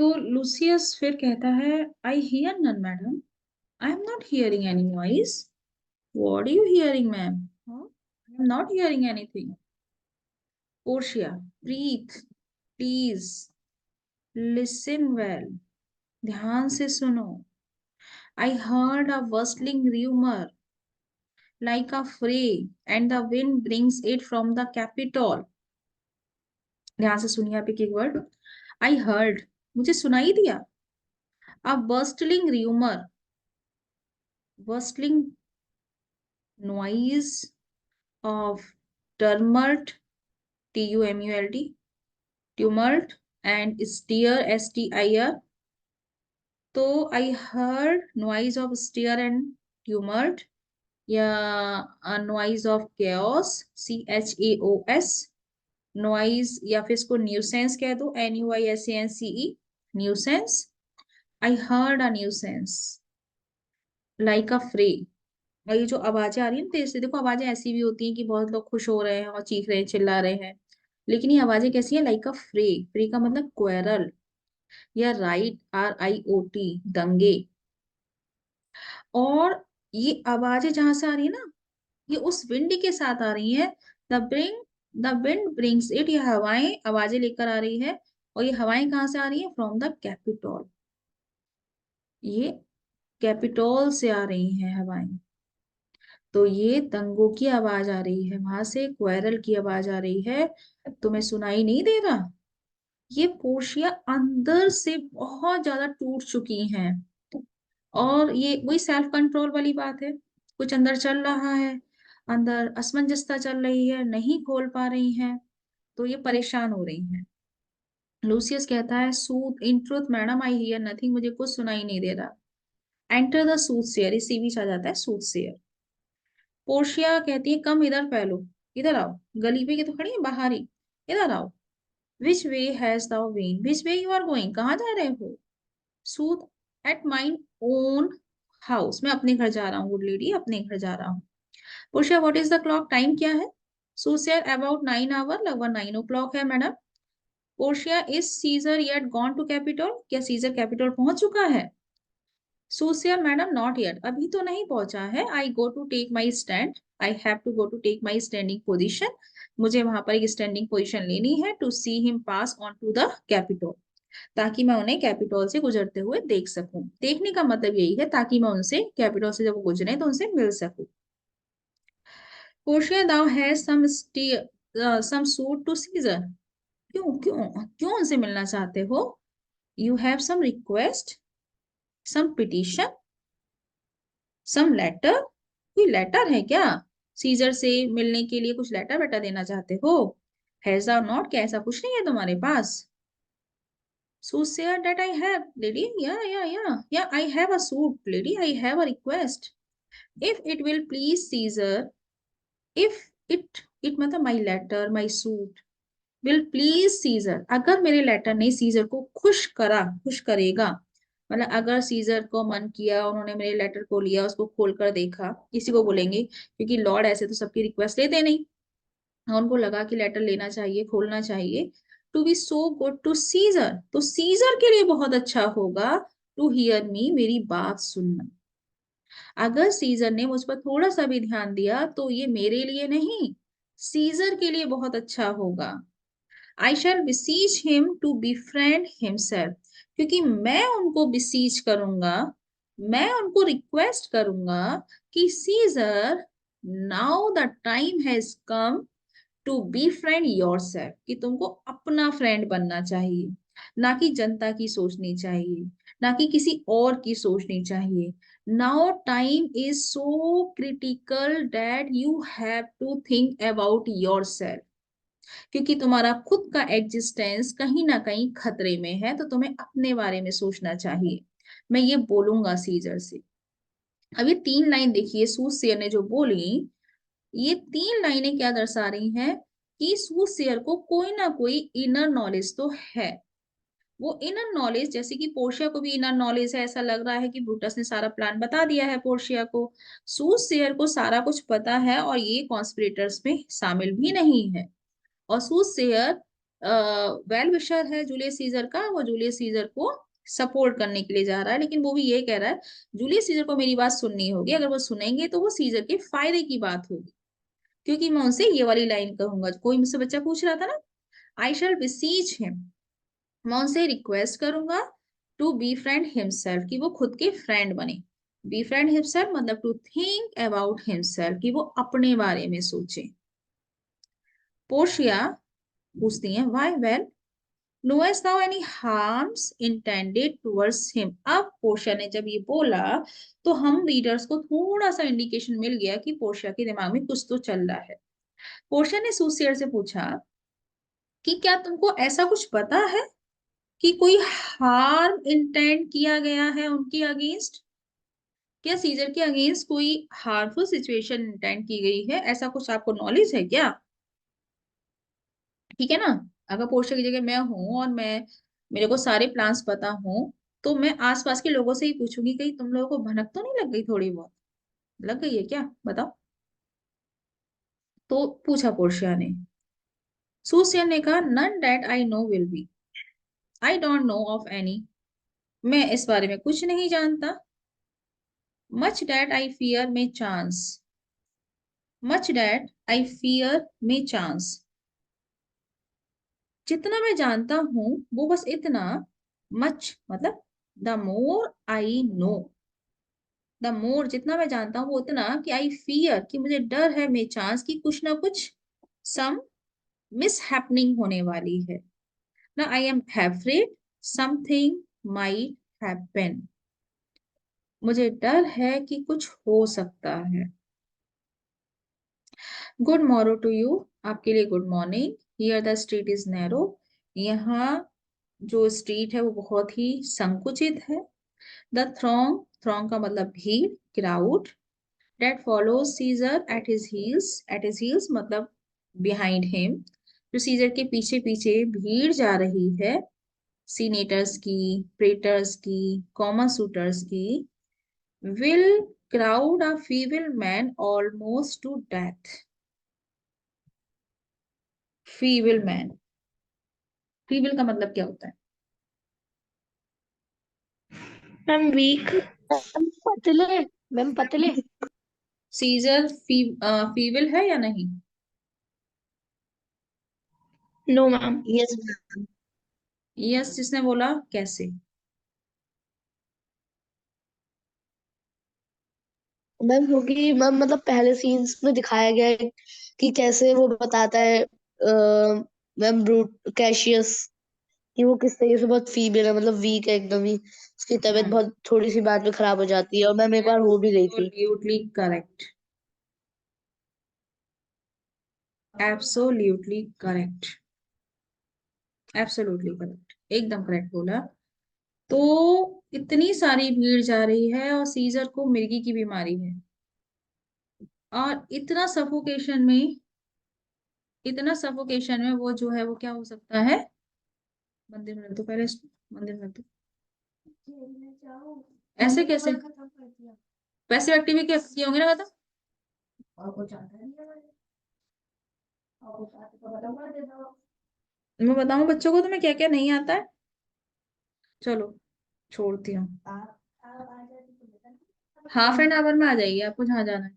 तो लूसियस फिर कहता है, I hear none madam, I am not hearing any noise. What are you hearing ma'am? I am not hearing anything. Portia, breathe, please, listen well, ध्यान से सुनो। I heard a bustling rumor like a fray and the wind brings it from the Capitol। ध्यान से सुनिए आप एक एक word. I heard, मुझे सुनाई दिया। अ bustling rumor, bustling noise of tumult, T-U-M-U-L-T, tumult and stir, S-T-I-R। तो I heard noise of stir and tumult, या noise of chaos, CHAOS, noise, या फिर इसको न्यूसेंस कह दो, NUISENCE, nuisance. I heard a nuisance like a fray. और ये जो आवाजें आ रही है ना तेज से, देखो आवाजें ऐसी भी होती हैं कि बहुत लोग खुश हो रहे हैं और चीख रहे हैं, चिल्ला रहे हैं, लेकिन ये आवाजें कैसी है? लाइक अ फ्रे। फ्रे का मतलब क्वेरल, या राइट, RIOT, दंगे। और ये आवाजें जहां से आ रही है ना, ये उस विंड के साथ आ रही है। द विंड ब्रिंग्स इट, ये हवाएं आवाजें लेकर आ रही है। और ये हवाएं कहाँ से आ रही है? From the Capitol. ये कैपिटोल से आ रही हैं हवाएं। तो ये दंगों की आवाज आ रही है वहां से, क्वेरल की आवाज आ रही है। तुम्हें सुनाई नहीं दे रहा? ये पोर्शिया अंदर से बहुत ज्यादा टूट चुकी हैं। और ये वही सेल्फ कंट्रोल वाली बात है, कुछ अंदर चल रहा है, अंदर असमंजसता चल रही है, नहीं खोल पा रही हैं, तो ये परेशान हो रही हैं। लूसियस कहता है, sooth in truth madam I hear nothing, मुझे कुछ सुनाई नहीं दे रहा। एंटर द सूदसेयर, इसी बीच आ जाता है सूदसेयर। पोर्शिया कहती है, कम इधर पहलो, इधर आओ। गली पे की तो खड़ी है बाहर ही, इधर आओ। Which way has thou been, which way you are going, कहाँ जा रहे हो? Sooth, at mine own house, मैं अपने घर जा रहा हूँ गुड लेडी, अपने घर जा रहा हूँ। Portia, what is the clock, time क्या है? सूसेयर, अबाउट 9 आवर, लगभग 9 o'clock है madam. Portia, is Caesar yet gone to capitol, क्या सीजर कैपिटल पहुंच चुका है? सूसेयर, मैडम नॉट येट, अभी तो नहीं पहुंचा है। I go to take my stand, I have to go to take my standing position, मुझे वहां पर एक स्टैंडिंग पोजिशन लेनी है। To see him pass on to the capital, ताकि मैं उन्हें कैपिटल से गुजरते हुए देख सकूं। देखने का मतलब यही है, ताकि मैं उनसे कैपिटल से जब वो गुजरे तो उनसे मिल सकूं। Portia, thou has some suit to Caesar, क्यों क्यों क्यों उनसे मिलना चाहते हो? You have some request, some petition, some letter, कोई लेटर है क्या? सीजर से मिलने के लिए कुछ लेटर बेटा देना चाहते हो? हैज आर नॉट, क्या ऐसा कुछ नहीं है तुम्हारे पास? Soothsayer, that I have, lady. Yeah. I have a suit, lady. I have a request. If it will please Caesar, if it मतलब my letter, my suit will please Caesar, अगर मेरे letter ने सीजर को खुश करेगा, मतलब अगर scissor को मन किया, उन्होंने मेरे लेटर को लिया, उसको खोल कर देखा, इसी को बोलेंगे, क्योंकि लॉर्ड ऐसे तो सबकी रिक्वेस्ट लेते नहीं। हाँ, उनको लगा कि लेटर लेना चाहिए, खोलना चाहिए। To be so good to Caesar, तो सीजर के लिए बहुत अच्छा होगा टू हियर मी, मेरी बात सुनना। अगर सीजर ने मुझ पर थोड़ा सा भी ध्यान दिया तो ये मेरे लिए नहीं, सीजर के लिए बहुत अच्छा होगा। आई शैल बिसीच हिम टू befriend himself, क्योंकि मैं उनको बिसीच करूंगा, मैं उनको रिक्वेस्ट करूंगा कि Caesar, now the time has come to be friend yourself, कि तुमको अपना फ्रेंड बनना चाहिए, ना कि जनता की सोचनी चाहिए, ना कि किसी और की सोचनी चाहिए। Now time is so critical that you have to think about yourself, क्योंकि तुम्हारा खुद का एग्जिस्टेंस कहीं ना कहीं खतरे में है, तो तुम्हें अपने बारे में सोचना चाहिए। मैं ये बोलूंगा सीजर से। अब ये 3 लाइन देखिए सूसेयर ने जो बोली, ये 3 लाइनें क्या दर्शा रही हैं? कि सूसेयर को कोई ना कोई इनर नॉलेज तो है। वो इनर नॉलेज, जैसे कि पोर्शिया को भी इनर नॉलेज है, ऐसा लग रहा है कि ब्रूटस ने सारा प्लान बता दिया है पोर्शिया को। सूसेयर को सारा कुछ पता है और ये कॉन्स्पिरेटर्स में शामिल भी नहीं है। और सूसेयर वेल विशर है जूलियस सीजर का, वो जूलियस सीजर को सपोर्ट करने के लिए जा रहा है, लेकिन वो भी ये कह रहा है जूलियस सीजर को मेरी बात सुननी होगी, अगर वो सुनेंगे तो वो सीजर के फायदे की बात होगी, क्योंकि मैं उनसे ये वाली लाइन कहूंगा। कोई मुझसे बच्चा पूछ रहा था ना, आई शैल बिसीच हिम, मैं उनसे रिक्वेस्ट करूंगा टू बी फ्रेंड हिमसेल्फ, कि वो खुद के फ्रेंड बने। बी फ्रेंड हिमसेल्फ मतलब टू थिंक अबाउट हिमसेल्फ, कि वो अपने बारे में सोचे। पोर्शिया पूछती है why, well knowest now any harms intended towards him. अब पोर्शिया ने जब ये बोला तो हम रीडर्स को थोड़ा सा इंडिकेशन मिल गया कि पोर्शिया के दिमाग में कुछ तो चल रहा है। पोर्शिया ने सूसियर से पूछा कि क्या तुमको ऐसा कुछ पता है कि कोई हार्म इंटेंड किया गया है उनके अगेंस्ट, क्या सीजर के अगेंस्ट कोई हार्मफुल सिचुएशन इंटेंड की गई है, ऐसा कुछ आपको नॉलेज है क्या? ठीक है ना। अगर पोर्शिया की जगह मैं हूं और मेरे को सारे प्लान्स पता हो, तो मैं आसपास के लोगों से ही पूछूंगी कहीं तुम लोगों को भनक तो नहीं लग गई, थोड़ी बहुत लग गई है क्या, बताओ। तो पूछा पोर्शिया ने। सूसियन ने कहा none that I know will be, I don't know of any, मैं इस बारे में कुछ नहीं जानता। Much that I fear may chance, much that I fear may chance, जितना मैं जानता हूं वो बस इतना। मच मतलब the more I know, the more जितना मैं जानता हूँ वो उतना कि आई फियर कि मुझे डर है, मे चांस की कुछ ना कुछ सम मिस हैपनिंग होने वाली है ना, I am afraid something might happen, मुझे डर है कि कुछ हो सकता है। गुड मॉर्निंग टू यू, आपके लिए good morning. Here the street is narrow, यहाँ जो स्ट्रीट है वो बहुत ही संकुचित है। द थ्रोंग, थ्रोंग का मतलब भीड़, crowd, that follows Caesar at his heels मतलब behind him, जो सीजर के पीछे पीछे भीड़ जा रही है, सीनेटर्स की, प्रेटर्स की, कॉमन सूटर्स की, will crowd a feeble man almost to death। feeble man, feeble का मतलब क्या होता है? Ma'am weak. मैम पतले। मैम पतले। सीजर फीबल है या नहीं? No ma'am. यस यस, जिसने बोला कैसे? मैम, क्योंकि मैम मतलब पहले सीन्स में दिखाया गया है कि कैसे वो बताता है मैम ब्रूट कैशियस कि वो किस तरीके से बहुत फीमेल है, मतलब वीक है एकदम ही, उसकी तबीयत बहुत थोड़ी सी बाद में खराब हो जाती है, और मैम एक बार हो भी गई थी। Absolutely correct, absolutely correct, absolutely correct, एकदम करेक्ट बोला। तो इतनी सारी भीड़ जा रही है और सीजर को मिर्गी की बीमारी है, और इतना सफोकेशन में वो जो है वो क्या हो सकता है? मंदिर में रख दो पहले इसको, मंदिर में रख दो। ऐसे कैसे? पैसिव एक्टिविटी क्या किए होंगे ना, खत्म। मैं बताऊं बच्चों को तुम्हें क्या क्या नहीं आता है? चलो छोड़ती हूँ, हाफ एन आवर में आ जाइए आपको जहाँ जाना है।